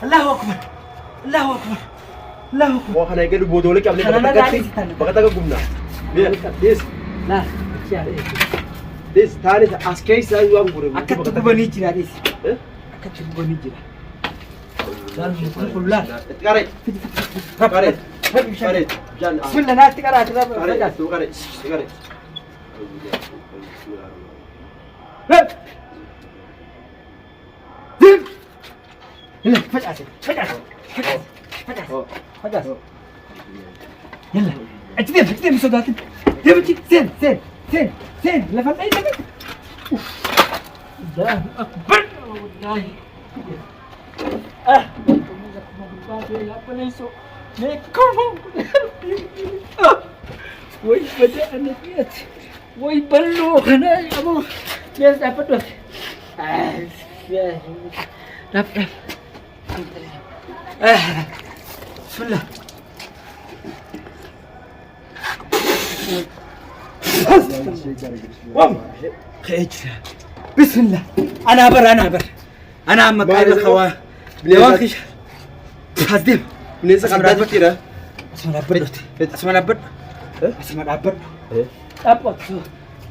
الله أكبر الله أكبر الله أكبر وأنا يقول بودولك قبل ما بقتك قمنا ليش لا ليش ثاني أسكيس لا يوام بوري أكتب بني جرا ليش أكتب بني جرا لا لا تقاري تقاري تقاري جان بسم الله لا تقاري تقاري تقاري يلا فجأة فجأة فجأة فجأة فجأة يلا اعتذر بصداقة يبكي سين سين سين سين لفت أي لفت الله أكبر والله وي بدأنا فيت وي بلوغنا يا أبو يا دافت لك دافت بسم الله بسم الله انا بر انا عمك قايل الخوا بلواكش حزدم ليش قدرت كده اسمع لبد أبغى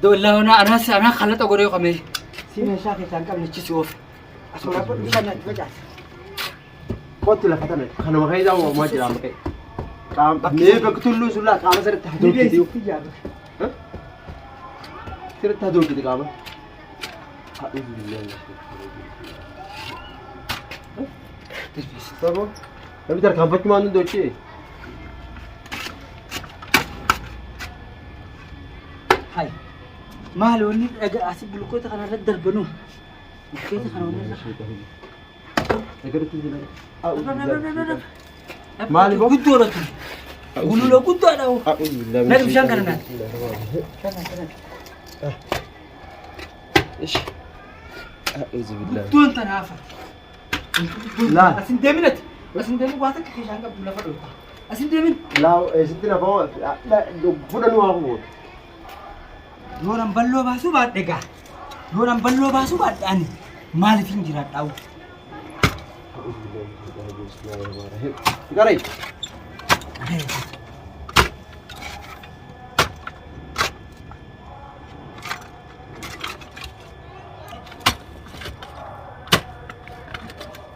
دول لا أنا خلت أقول يوم كمي سيما شاكي تانكم نتشوف اسمع لبد مش أنا تبجع قلت له فتنا خلنا ما خيدا وما جرى مكي كام نيب بقتلوا سلا كام سرت تحدود كده ها سرت تحدود كده كام أعوذ بالله طبعا نبي ترى كم بتشمان دوتشي هاي ما هلوني أسيب بلوكوت خنا رد البنو بلوكوت خنا ولا مالي بو قدو لك قولوا له قدو أنا هو نرجع شان كرنا إيش أعوذ بالله قدو أنت نافع لا أسين دمنت أسين دمن واتك كيشان كبر لا فرق أسين دمن لا ستنا فوق لا فودا نواه يورم بلو باسو بعد دعا يورم بلو باسو بعد أني مالي فين جرات أو قريب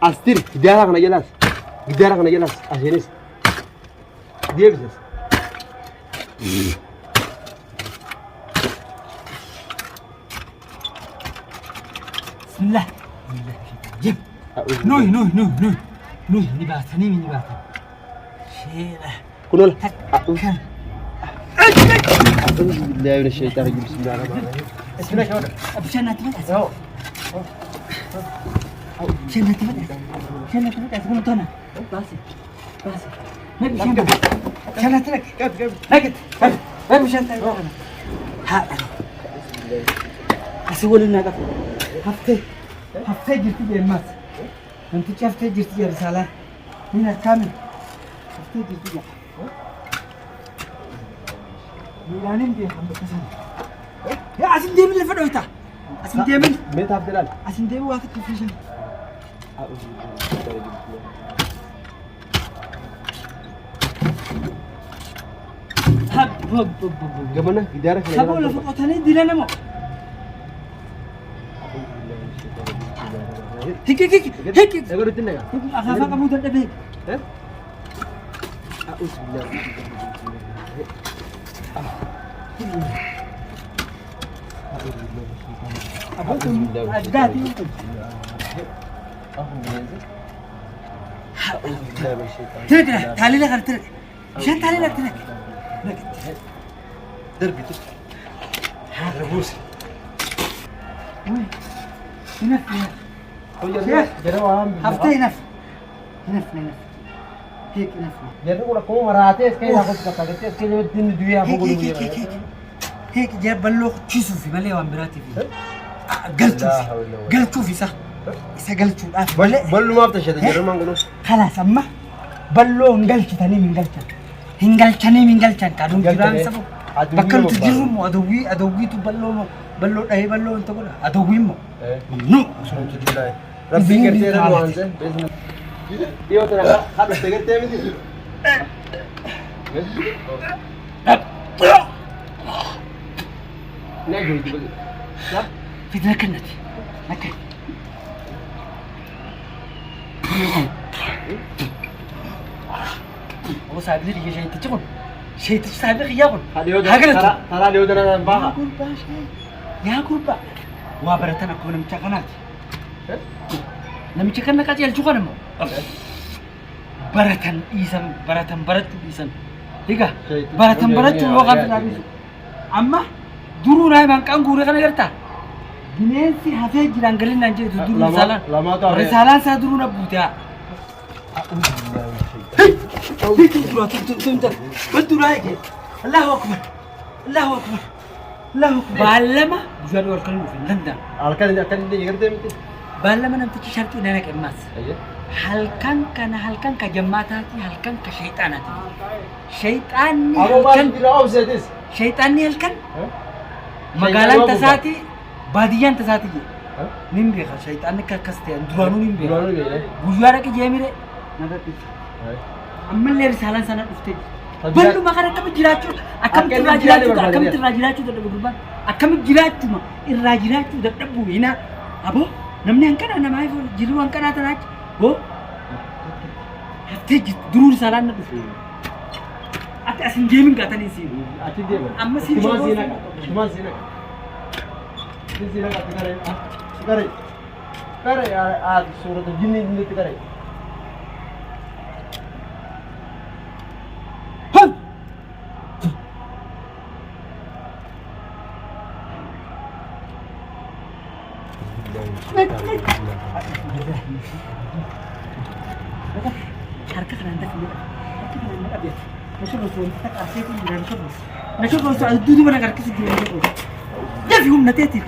أستير جدارك نجلاس أجنس دي بس بسم الله جيب نوي نباتني شيله كنول أعوذ بالله من الشيطان الرجيم بسم الله الرحمن الرحيم بسم الله شلون أبشرنا تبدأ شلنا تبدأ تقول تونا باسي نبي شلنا تبدأ كيف نكت نبي شلنا تبدأ ها أسوي لنا كف هفتة جرتي بيمات أنت شفت جرتي يا رسالة هنا كامل هفتة جرتي يا ميلانين دي هم بكسر يا عسين ديمن اللي فدويته عسين ديمن ميت عبد الله عسين ديمن واثق في شيء هب gimana gidarak هبوا ولا فقط هني دينا مو هيك اقول لك أخاف أبو دبي أعوذ بالله أجدادي ترك تعالي لك ترك مشان تعالي لك ترك دربي ربوس ينف هفتة ينف هيك ينف jadi udah kamu merhati sekali aku suka kaget sekali din dunia aku dulu هيك جاب بلوخ تشوفي في ملي وان براتي في قلتو في صح إذا قلتو بلو ما بتشهد جرم ما نقوله خلاص أما بلو انقلت ثاني من قلتن هنقلتني من قلتن كانوا جيران سبب بكرت جرم أدوي تبلو Ballo dai ballo untuk apa? Atau wimmo? No. Rabbi kerja dan wanse. Dia tu nak habis kerja mesti. Nak jadi tu. Siap? Fitnah kan nanti. Makan. Oh sahabat dia dia itu cakap. Itu sahabat dia pun. Tara dia tu nak bah. Ya kurba. Wah beratan aku nak cakap nanti. Nak cakap nak kaji juga nama. Baratan isan, baratan barat tu isan. Tiga. Baratan barat tu orang tu habis. Amma dulu naik mangkang guru kan kerta. Gini si hafiz jiran galin nanti tu dulu salah. Salah saya dulu nak buta. Betul lagi. Allahu Akbar. Allahu Akbar. Allahu Akbar. Balama jual orang kalau London. Alkan dia kerja mesti. Balama nanti syarti nak emas. Halkan ka jamaatati halkan ka syaitanati. Syaitan ni halkan. Syaitan ni halkan. Magalan tasati, badiyan tasati. Nimbe ka syaitan ni ka kaste duranu nimbe. Gujara ke jemire. Nadati. Amma le risalan sana ufte. Ballu makara kam jiraachu akam tirajirachu da gurban akam jiraachu ma irrajirachu da dabbu ina abo namni hankana na mai jiru hankana tanach ho hafte durur salan na dufu ate asin gaming ka tani si ati dia amma si cuma zina ka kare a surat jinni jinni kare harka kan anda kira abis masuk masuk tak asyik pun jiran masuk soal dulu mana harka sih jiran itu ya film nanti itu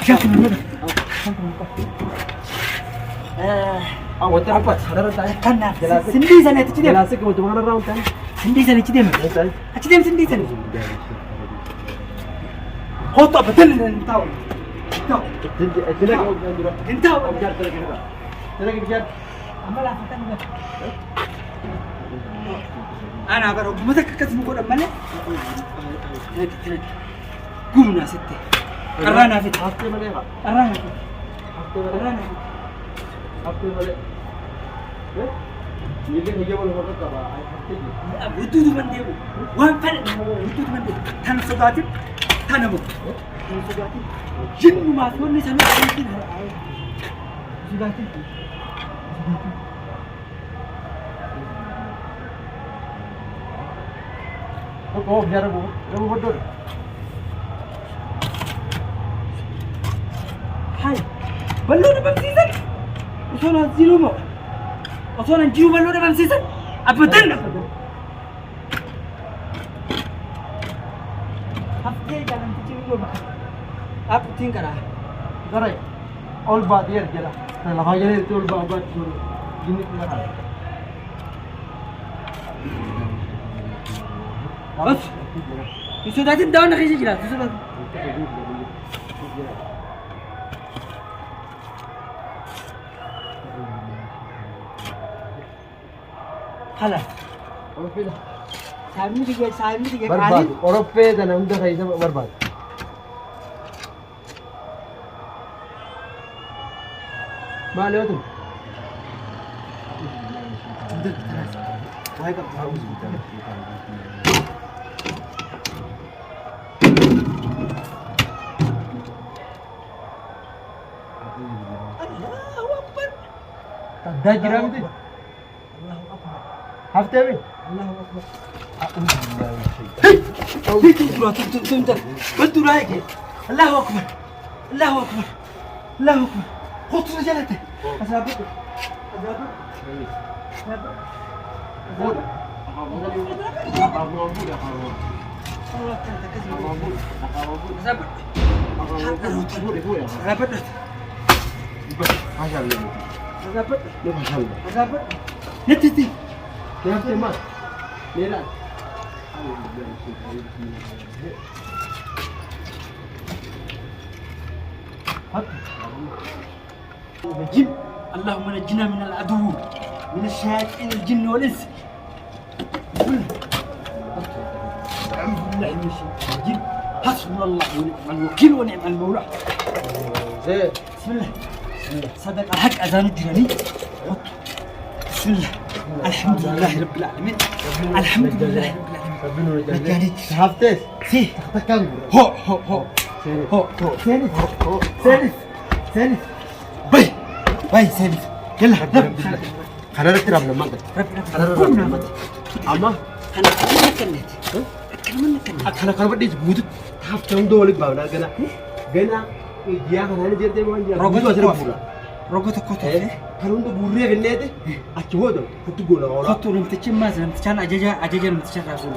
siapa nama awak apa sadar tak kan sendiri sana itu cedem jelas ke macam mana round kan sendiri sana cedem sendiri sana hoto betul tahu tahu Tidak bisa. Amal apa kan? Anak baru masa kakak semua orang mana? Guna sete. Karena fit. Hafte mana ya? Karena. Hafte mana? Ini dia boleh buat apa? Hafte ni. Itu tu mandi. Wan pan. Itu tu mandi. Tan sedati. Tanamu. Tan sedati. Jin masuk ni sana. Sedati. Oh, biar aku bodoh. Hai, ballo na bang season? Usona zero mo. Usona jiu ballo na bang season? Abadan na. Hafte jalan kecil lo bak. Apa tingkara? Kare. All baat yer jala. Nah, lama jadi itu all baat suruh. Gini kenapa? Bos. Itu dah daun nak isi jelas. Itu dah. Halah. Sahib ni tiga Berbat. Orang pe dan anda saya sama berbat. Mana tu? Wahai tak tahu sebentar. Allahu Akbar. Tanda jiran tu. Allahu Akbar. Hafte ni. Allahu Akbar. Itu sebentar. Betul lagi. Allahu Akbar. Allahu Akbar. Allahu Akbar. Khutbah jalan tu. Asal apa? Bud. الجن اللهم نجنا من العدو من الشياطين الجن والانس. أعوذ بالله من الشيطان الرجيم. حسبنا الله ونعم الوكيل ونعم المولى. زين بسم الله صدق الحق أذان الجناني. بسم الله الحمد لله رب العالمين. الحمد لله رب العالمين. نجاني حفتس سي تكلم هو هو هو هو هو ثالث ثالث ثالث باي باي ثالث يلا خلينا نكتب من المنطقة ربنا أما أنا أتكلم كنت أتكلم كنت أنا كان بدي جود حفتهم دولك باونا جنا جيا خلينا نجرب ما نجرب روغوت كوتو كانوا ندو بوريه بالنادي أكيد هذا كنت تقول خطو نمتشي ما زلمت كان أجاجا نمتشي راسه